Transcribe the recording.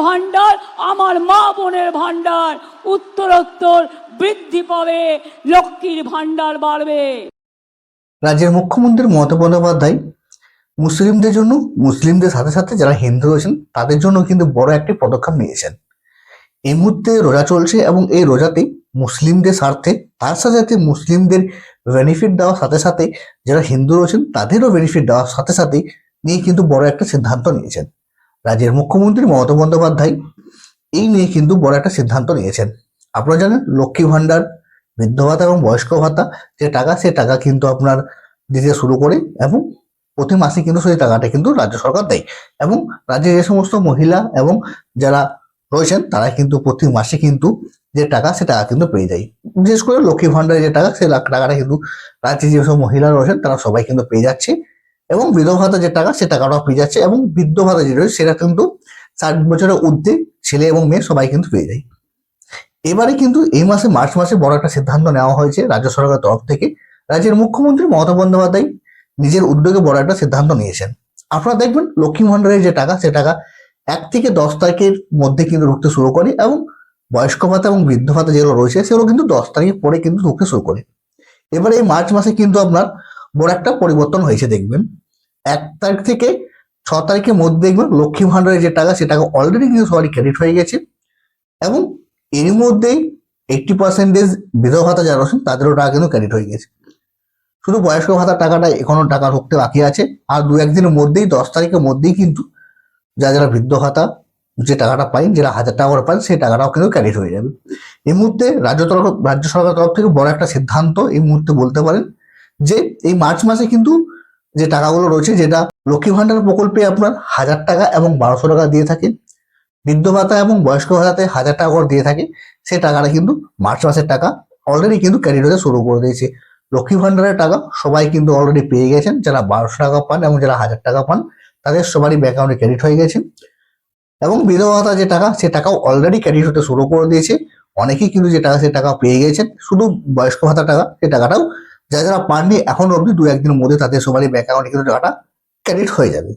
ভান্ডার আমার মা বোনের ভান্ডার উত্তরোত্তর বৃদ্ধি পাবে, লক্ষ্মীর ভান্ডার বাড়বে। রাজ্যের মুখ্যমন্ত্রী মমতা বন্দ্যোপাধ্যায় মুসলিমদের জন্য, মুসলিমদের সাথে সাথে যারা হিন্দু রয়েছেন তাদের জন্য কিন্তু বড় একটি পদক্ষেপ নিয়েছেন। এই মুহূর্তে রোজা চলছে এবং এই রোজাতে মুসলিমদের স্বার্থে, তার সাথে সাথে মুসলিমদের বেনিফিট দেওয়ার সাথে সাথে যারা হিন্দু রয়েছেন তাদেরও বেনিফিট দেওয়ার সাথে সাথে নিয়ে কিন্তু বড় একটা সিদ্ধান্ত নিয়েছেন রাজ্যের মুখ্যমন্ত্রী মমতা বন্দ্যোপাধ্যায়। এই নিয়ে কিন্তু বড় একটা সিদ্ধান্ত নিয়েছেন। আপনারা জানেন লক্ষ্মী ভান্ডার, বৃদ্ধ ভাতা এবং বয়স্ক ভাতা যে টাকা, সে টাকা কিন্তু আপনার দিতে শুরু করে এবং প্রতি মাসে কিন্তু সেই টাকাটা কিন্তু রাজ্য সরকার দেয় এবং রাজ্যের যে সমস্ত মহিলা এবং যারা রয়েছেন তারা কিন্তু প্রতি মাসে কিন্তু যে টাকা, সে টাকা কিন্তু পেয়ে যায়। বিশেষ করে লক্ষ্মী ভান্ডারের যে টাকা, সেই টাকাটা কিন্তু রাজ্যের যেসব মহিলা রয়েছেন তারা সবাই কিন্তু পেয়ে যাচ্ছে এবং বিধবা ভাতা যে টাকা, সে টাকাটাও পেয়ে যাচ্ছে এবং বৃদ্ধ ভাতা যে রয়েছে সেটা কিন্তু 60 বছরের ঊর্ধ্বে ছেলে এবং মেয়ে সবাই কিন্তু পেয়ে যায়। এবারে কিন্তু এই মাসে মার্চ মাসে বড় একটা সিদ্ধান্ত নেওয়া হয়েছে রাজ্য সরকারের তরফ থেকে। রাজ্যের মুখ্যমন্ত্রী মমতা বন্দ্যোপাধ্যায় নিজের উদ্যোগে বড় একটা সিদ্ধান্ত নিয়েছেন। আপনারা দেখবেন লক্ষ্মী ভান্ডারের যে টাকা, সে টাকা 1 থেকে 10 তারিখের মধ্যে কিন্তু ঢুকতে শুরু করে এবং বয়স্ক ভাতা এবং বৃদ্ধ ভাতা যেগুলো রয়েছে সেগুলো কিন্তু 10 তারিখ পরে কিন্তু ঢুকতে শুরু করে। এবারে এই মার্চ মাসে কিন্তু আপনার বড় একটা পরিবর্তন হয়েছে। দেখবেন 1 তারিখ থেকে 6 তারিখের মধ্যে দেখবেন লক্ষ্মী ভান্ডারের যে টাকা, সে টাকা অলরেডি কিন্তু সবারই ক্রেডিট হয়ে গেছে এবং এর মধ্যেই 80% বিধবা ভাতা যারা রয়েছেন তাদেরও টাকা কিন্তু ক্রেডিট হয়ে গেছে। শুধু বয়স্ক ভাতার টাকাটা এখনো টাকা ঢুকতে বাকি আছে। আর 2-1 দিনের মধ্যেই 10 তারিখের মধ্যেই কিন্তু যারা বৃদ্ধ ভাতা যে টাকাটা পায়, যারা 1000 টাকা করে পান, সেই টাকাটাও কিন্তু ক্রেডিট হয়ে যাবে। এই মুহূর্তে রাজ্য সরকার তরফ থেকে বড় একটা সিদ্ধান্ত এই মুহূর্তে বলতে পারেন যে এই মার্চ মাসে কিন্তু যে টাকাগুলো রয়েছে, যেটা লক্ষ্মী ভান্ডার প্রকল্পে আপনার 1000 টাকা এবং 1200 টাকা দিয়ে থাকে, বৃদ্ধ ভাতা এবং বয়স্ক ভাতাতে 1000 টাকা করে দিয়ে থাকে, সেই টাকাটা কিন্তু মার্চ মাসের টাকা অলরেডি কিন্তু ক্রেডিট হতে শুরু করে দিয়েছে। লক্ষ্মী ভান্ডারের টাকা সবাই কিন্তু অলরেডি পেয়ে গেছেন, যারা 1200 টাকা পান এবং যারা 1000 টাকা পান তাদের সবারই ব্যাংক অ্যাকাউন্টে ক্রেডিট হয়ে গেছে এবং বিধবা ভাতা যে টাকা, সে টাকাও অলরেডি ক্রেডিট হতে শুরু করে দিয়েছে। অনেকেই কিন্তু যে টাকা, সে টাকা পেয়ে গেছেন। শুধু বয়স্ক ভাতা টাকা, সে টাকাটাও যারা যারা পাননি এখন অবধি 2-1 দিনের মধ্যে তাদের সবারই ব্যাংক অ্যাকাউন্টে কিন্তু টাকাটা ক্রেডিট হয়ে যাবে।